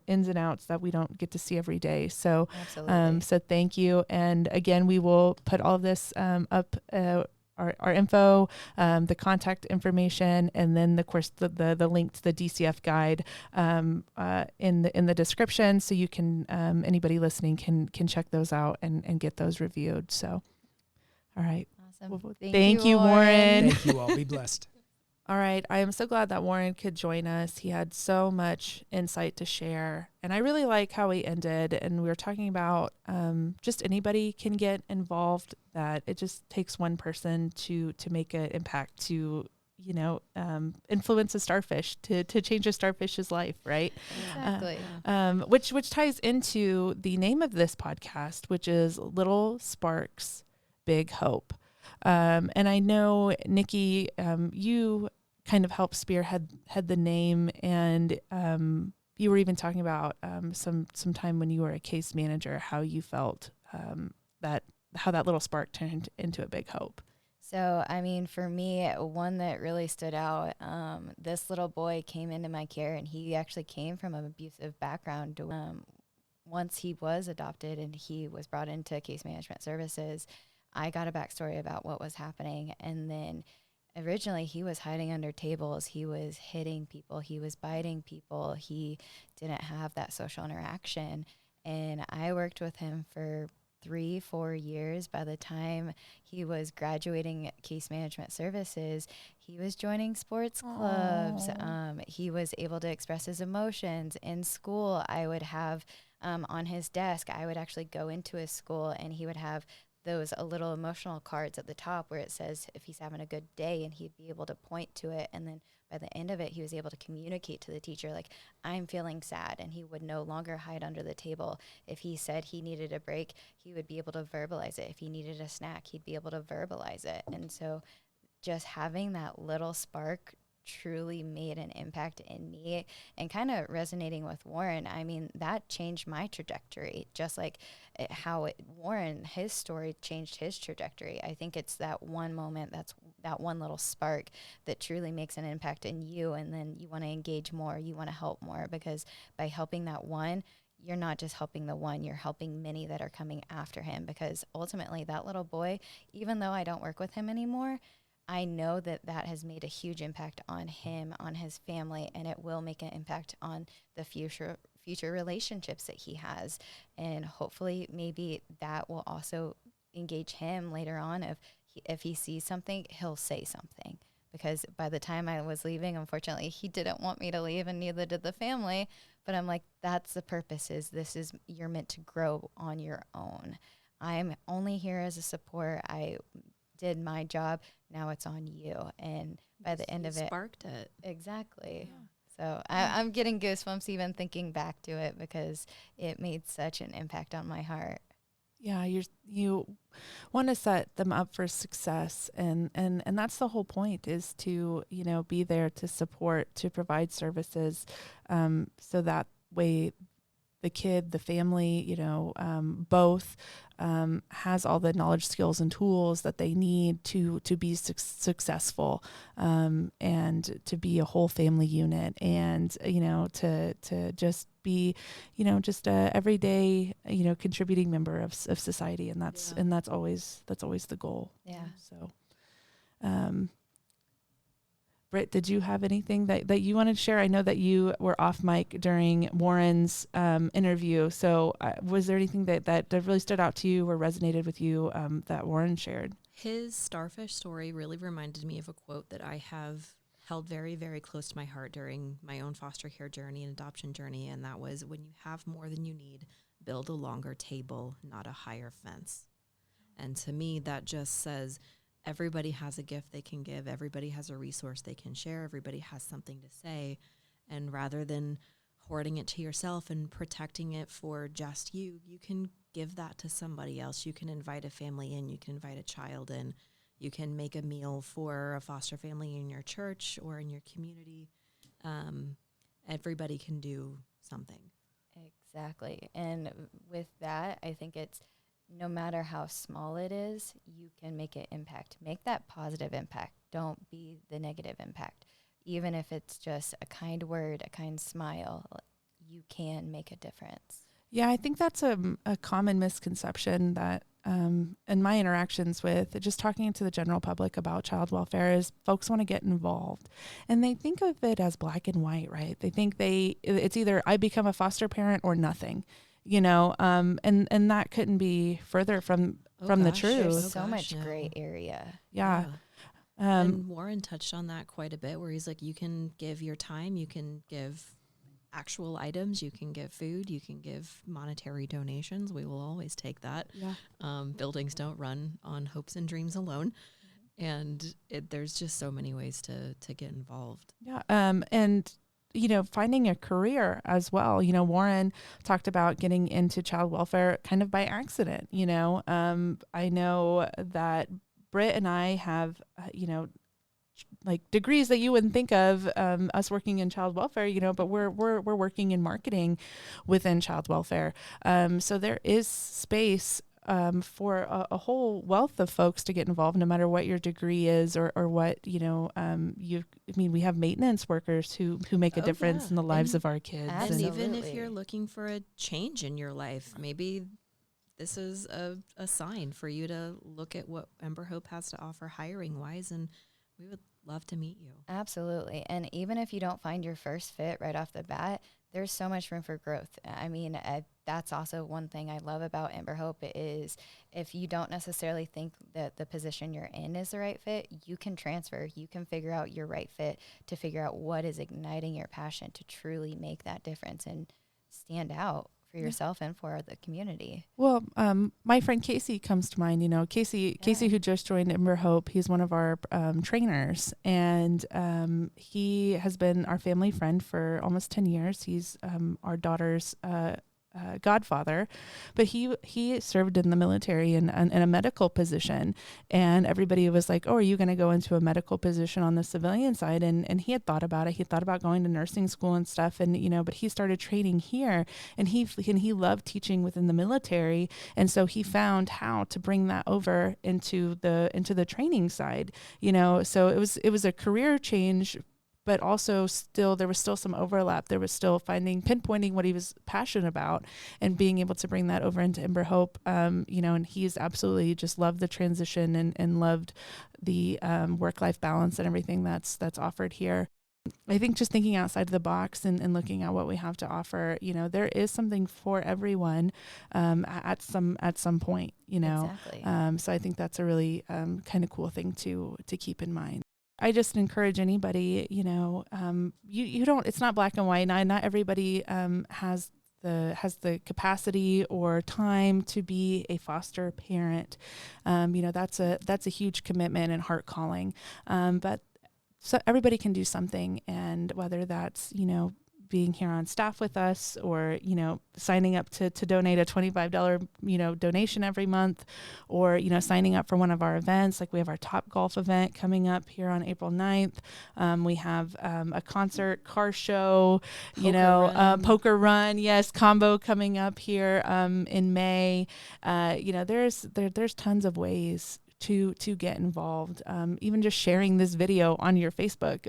ins and outs that we don't get to see every day. So, absolutely. So thank you. And again, we will put all of this up, our info, the contact information, and then of course the link to the DCF guide in the description, so you can anybody listening can check those out and get those reviewed. So, all right, awesome. Well, thank you, Warren. Thank you all. Be blessed. All right, I am so glad that Warren could join us. He had so much insight to share, and I really like how he ended. And we were talking about just anybody can get involved, that it just takes one person to make an impact, to influence a starfish, to change a starfish's life, right? Exactly. Which ties into the name of this podcast, which is Little Sparks, Big Hope. And I know, Nikki, you kind of helped spearhead the name, and you were even talking about some time when you were a case manager, how you felt how that little spark turned into a big hope. So, I mean, for me, one that really stood out, this little boy came into my care, and he actually came from an abusive background. Once he was adopted and he was brought into case management services, I got a backstory about what was happening. And then originally he was hiding under tables. He was hitting people. He was biting people. He didn't have that social interaction. And I worked with him for 3-4 years. By the time he was graduating case management services, he was joining sports clubs. He was able to express his emotions. In school, I would have on his desk, I would actually go into his school, and he would have those little emotional cards at the top where it says if he's having a good day, and he'd be able to point to it. And then by the end of it, he was able to communicate to the teacher, like, I'm feeling sad. And he would no longer hide under the table. If he said he needed a break, he would be able to verbalize it. If he needed a snack, he'd be able to verbalize it. And so just having that little spark truly made an impact in me, and kind of resonating with Warren. I mean, that changed my trajectory, just like Warren, his story changed his trajectory. I think it's that one moment, that's that one little spark that truly makes an impact in you, and then you want to engage more, you want to help more, because by helping that one, you're not just helping the one, you're helping many that are coming after him. Because ultimately that little boy, even though I don't work with him anymore, I know that that has made a huge impact on him, on his family, and it will make an impact on the future relationships that he has. And hopefully maybe that will also engage him later on. If he sees something, he'll say something. Because by the time I was leaving, unfortunately, he didn't want me to leave, and neither did the family. But I'm like, that's the purpose, you're meant to grow on your own. I'm only here as a support. I did my job. Now it's on you. And by the end of it, sparked it. Exactly. Yeah. So I'm getting goosebumps even thinking back to it, because it made such an impact on my heart. Yeah, you want to set them up for success, and that's the whole point, is to, you know, be there to support, to provide services, so that way the kid, the family, you know, both has all the knowledge, skills, and tools that they need to be successful, and to be a whole family unit, and, you know, to just be, you know, just a everyday, you know, contributing member of society, and that's always the goal. Yeah. So, Britt, did you have anything that you wanted to share? I know that you were off mic during Warren's interview. So was there anything that really stood out to you or resonated with you that Warren shared? His Starfish story really reminded me of a quote that I have held very, very close to my heart during my own foster care journey and adoption journey. And that was, when you have more than you need, build a longer table, not a higher fence. And to me, that just says, everybody has a gift they can give. Everybody has a resource they can share. Everybody has something to say. And rather than hoarding it to yourself and protecting it for just you, you can give that to somebody else. You can invite a family in. You can invite a child in. You can make a meal for a foster family in your church or in your community. Everybody can do something. Exactly. And with that, I think it's, no matter how small it is, you can make an impact. Make that positive impact. Don't be the negative impact. Even if it's just a kind word, a kind smile, you can make a difference. Yeah, I think that's a common misconception that in my interactions with just talking to the general public about child welfare is folks want to get involved, and they think of it as black and white, right? They think it's either I become a foster parent or nothing. You know, and that couldn't be further from the truth. There's so much gray area. Yeah. And Warren touched on that quite a bit, where he's like, you can give your time, you can give actual items, you can give food, you can give monetary donations. We will always take that. Yeah. Buildings don't run on hopes and dreams alone. And there's just so many ways to get involved. Yeah. And you know, finding a career as well. You know, Warren talked about getting into child welfare kind of by accident. You know, I know that Britt and I have, you know, like degrees that you wouldn't think of, us working in child welfare, you know, but we're working in marketing within child welfare. So there is space for a whole wealth of folks to get involved, no matter what your degree is or what, you know, we have maintenance workers who make a difference in the lives of our kids. And even if you're looking for a change in your life, maybe this is a sign for you to look at what EmberHope has to offer hiring wise, and we would love to meet you. Absolutely. And even if you don't find your first fit right off the bat, there's so much room for growth. I mean, that's also one thing I love about EmberHope is if you don't necessarily think that the position you're in is the right fit, you can transfer. You can figure out your right fit to figure out what is igniting your passion to truly make that difference and stand out for yourself and for the community. Well, my friend Casey comes to mind. You know, Casey who just joined EmberHope. He's one of our trainers, and he has been our family friend for almost 10 years. He's our daughter's godfather, but he served in the military in a medical position, and everybody was like, "Oh, are you going to go into a medical position on the civilian side?" And he had thought about it. He thought about going to nursing school and stuff, and you know, but he started training here, and he loved teaching within the military, and so he found how to bring that over into the training side. You know, so it was a career change. but also still there was still some overlap. There was still pinpointing what he was passionate about and being able to bring that over into EmberHope. And he's absolutely just loved the transition and loved the work-life balance and everything that's offered here. I think just thinking outside of the box and looking at what we have to offer, there is something for everyone at some point, Exactly. So I think that's a really kind of cool thing to keep in mind. I just encourage anybody, you don't, it's not black and white. Not everybody has the capacity or time to be a foster parent. That's a huge commitment and heart calling. But so everybody can do something, and whether that's, being here on staff with us or, signing up to donate a $25, donation every month, or, signing up for one of our events. Like we have our Top Golf event coming up here on April 9th. We have a concert, car show, poker run. Yes. Combo coming up here in May. There's tons of ways to get involved. Even just sharing this video on your Facebook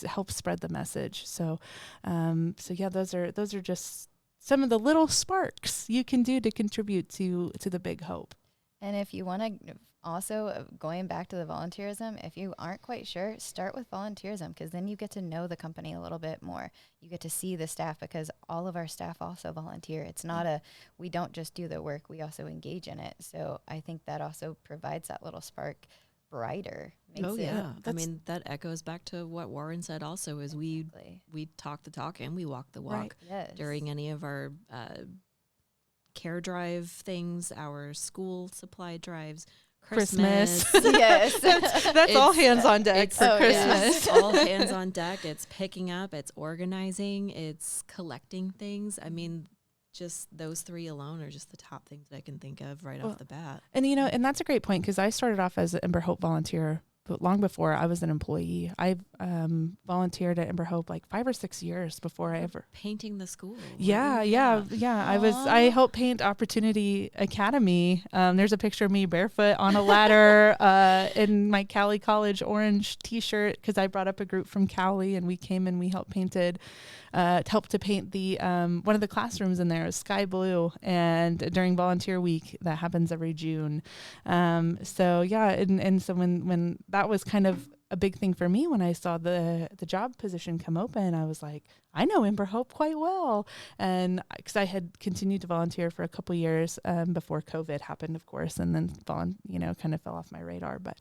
helps spread the message. So yeah, those are just some of the little sparks you can do to contribute to the big hope. And if you want to also, going back to the volunteerism, if you aren't quite sure, start with volunteerism, because then you get to know the company a little bit more. You get to see the staff, because all of our staff also volunteer. It's not we don't just do the work, we also engage in it. So I think that also provides that little spark brighter. I mean, that echoes back to what Warren said also, is we talk the talk and we walk the walk. Right. Yes. During any of our care drive things, our school supply drives, Christmas. Yes. That's all hands on deck for Christmas. Yes. All hands on deck. It's picking up, it's organizing, it's collecting things. I mean, just those three alone are just the top things that I can think of right off the bat. And, and that's a great point, because I started off as an EmberHope volunteer, but long before I was an employee. I volunteered at EmberHope like 5 or 6 years before I ever painting the school. Yeah. Aww. I helped paint Opportunity Academy. There's a picture of me barefoot on a ladder in my Cali College orange T-shirt, because I brought up a group from Cali and we came and we helped to paint the one of the classrooms in there is sky blue, and during volunteer week that happens every June. So yeah, and so when that was kind of a big thing for me when I saw the job position come open, I was like, I know EmberHope quite well, and because I had continued to volunteer for a couple years before COVID happened, of course, and then kind of fell off my radar, but.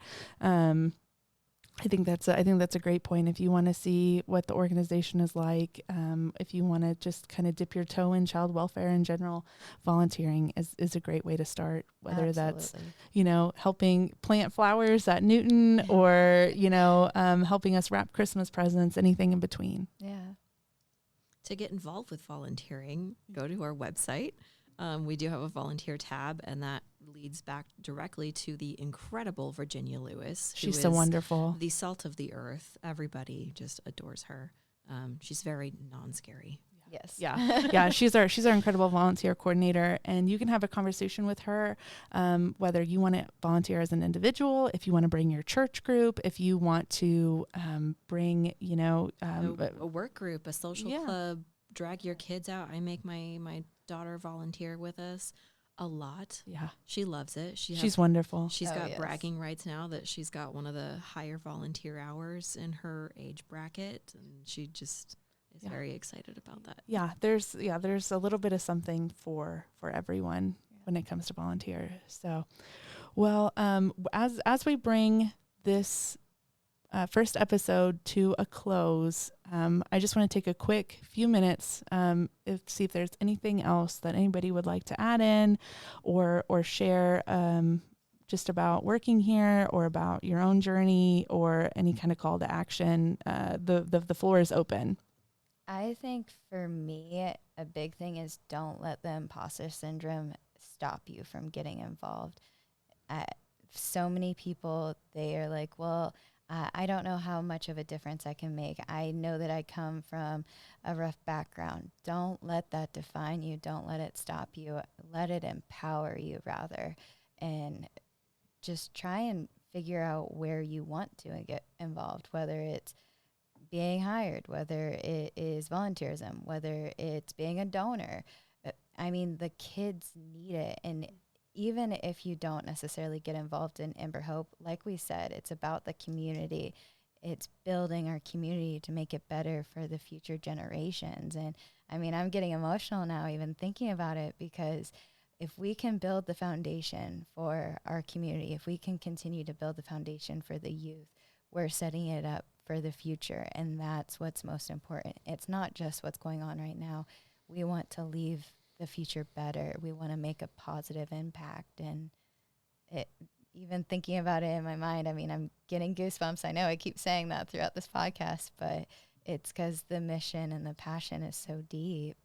I think that's a great point. If you want to see what the organization is like, if you want to just kind of dip your toe in child welfare in general, volunteering is a great way to start. Whether that's helping plant flowers at Newton or helping us wrap Christmas presents, anything in between. Yeah. To get involved with volunteering, go to our website. We do have a volunteer tab, and that leads back directly to the incredible Virginia Lewis. She's so wonderful. The salt of the earth. Everybody just adores her. She's very non-scary. Yes. Yeah. She's our incredible volunteer coordinator, and you can have a conversation with her, whether you want to volunteer as an individual, if you want to bring your church group, if you want to bring, a work group, a social club, drag your kids out. I make my daughter volunteer with us a lot. Yeah. She loves it. She's wonderful. She's got bragging rights now that she's got one of the higher volunteer hours in her age bracket, and she just is very excited about that. Yeah, there's a little bit of something for everyone when it comes to volunteer. So, well, as we bring this first episode to a close, I just want to take a quick few minutes see if there's anything else that anybody would like to add in or share just about working here or about your own journey or any kind of call to action. The floor is open. I think for me, a big thing is don't let the imposter syndrome stop you from getting involved. So many people, they are like, well, I don't know how much of a difference I can make. I know that I come from a rough background. Don't let that define you. Don't let it stop you. Let it empower you, rather. And just try and figure out where you want to get involved, whether it's being hired, whether it is volunteerism, whether it's being a donor. I mean, the kids need it. And even if you don't necessarily get involved in EmberHope, like we said, it's about the community. It's building our community to make it better for the future generations. And I mean, I'm getting emotional now even thinking about it, because if we can build the foundation for our community, if we can continue to build the foundation for the youth, we're setting it up for the future. And that's what's most important. It's not just what's going on right now. We want to leave the future better. We want to make a positive impact. And even thinking about it in my mind, I mean, I'm getting goosebumps. I know I keep saying that throughout this podcast, but it's because the mission and the passion is so deep.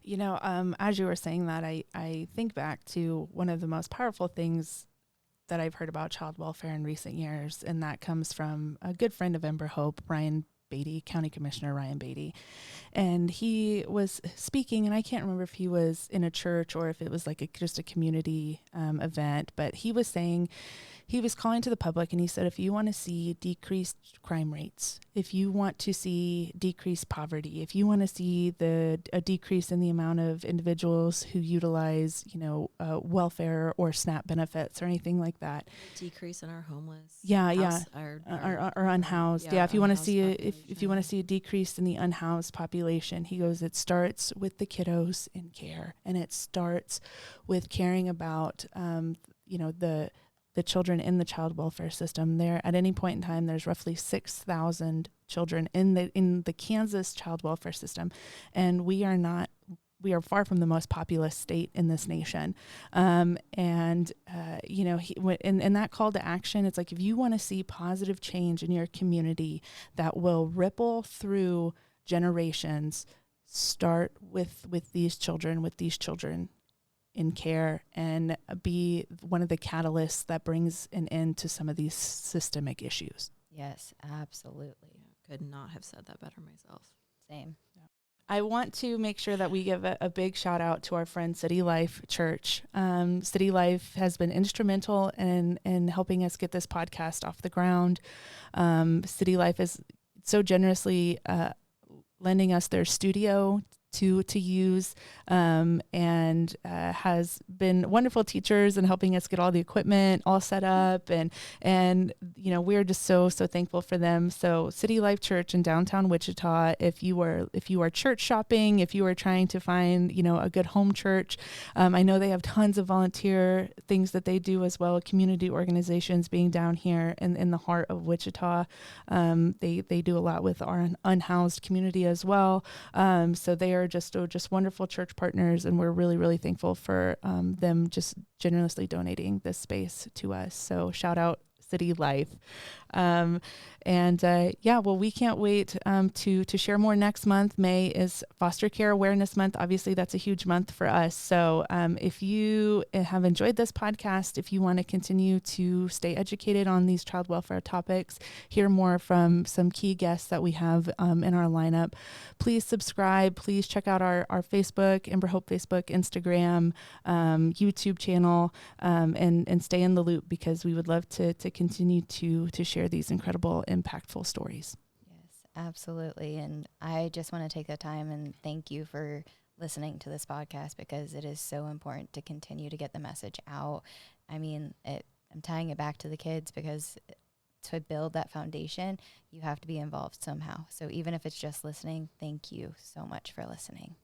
You know, as you were saying that, I think back to one of the most powerful things that I've heard about child welfare in recent years, and that comes from a good friend of EmberHope, Ryan Beatty, County Commissioner Ryan Beatty. And he was speaking, and I can't remember if he was in a church or if it was like just a community event, but he was saying, he was calling to the public, and he said, if you want to see decreased crime rates, if you want to see decreased poverty, if you want to see a decrease in the amount of individuals who utilize, welfare or SNAP benefits or anything like that. Decrease in our homeless. Our unhoused. If you want to see if you want to see a decrease in the unhoused population, he goes, it starts with the kiddos in care, and it starts with caring about, the children in the child welfare system. There, at any point in time, there's roughly 6,000 children in the Kansas child welfare system, and we are far from the most populous state in this nation. In that call to action, it's like, if you want to see positive change in your community that will ripple through generations, start with these children in care, and be one of the catalysts that brings an end to some of these systemic issues. Yes, absolutely. Could not have said that better myself. Same. I want to make sure that we give a big shout out to our friend City Life Church. City Life has been instrumental in helping us get this podcast off the ground. City Life is so generously lending us their studio to use, and has been wonderful teachers and helping us get all the equipment all set up, and we're just so thankful for them. So City Life Church in downtown Wichita, if you are church shopping, if you are trying to find a good home church, I know they have tons of volunteer things that they do as well, community organizations being down here in the heart of Wichita. They do a lot with our unhoused community as well. So they are just wonderful church partners, and we're really, really thankful for them just generously donating this space to us. So shout out City Life. We can't wait to share more next month. May is Foster Care Awareness Month. Obviously, that's a huge month for us. So if you have enjoyed this podcast, if you want to continue to stay educated on these child welfare topics, hear more from some key guests that we have in our lineup, please subscribe. Please check out our Facebook, EmberHope Facebook, Instagram, YouTube channel, and stay in the loop, because we would love to continue to share these incredible, impactful stories. Yes, absolutely. And I just want to take the time and thank you for listening to this podcast, because it is so important to continue to get the message out. I mean, I'm tying it back to the kids, because to build that foundation, you have to be involved somehow. So even if it's just listening, thank you so much for listening.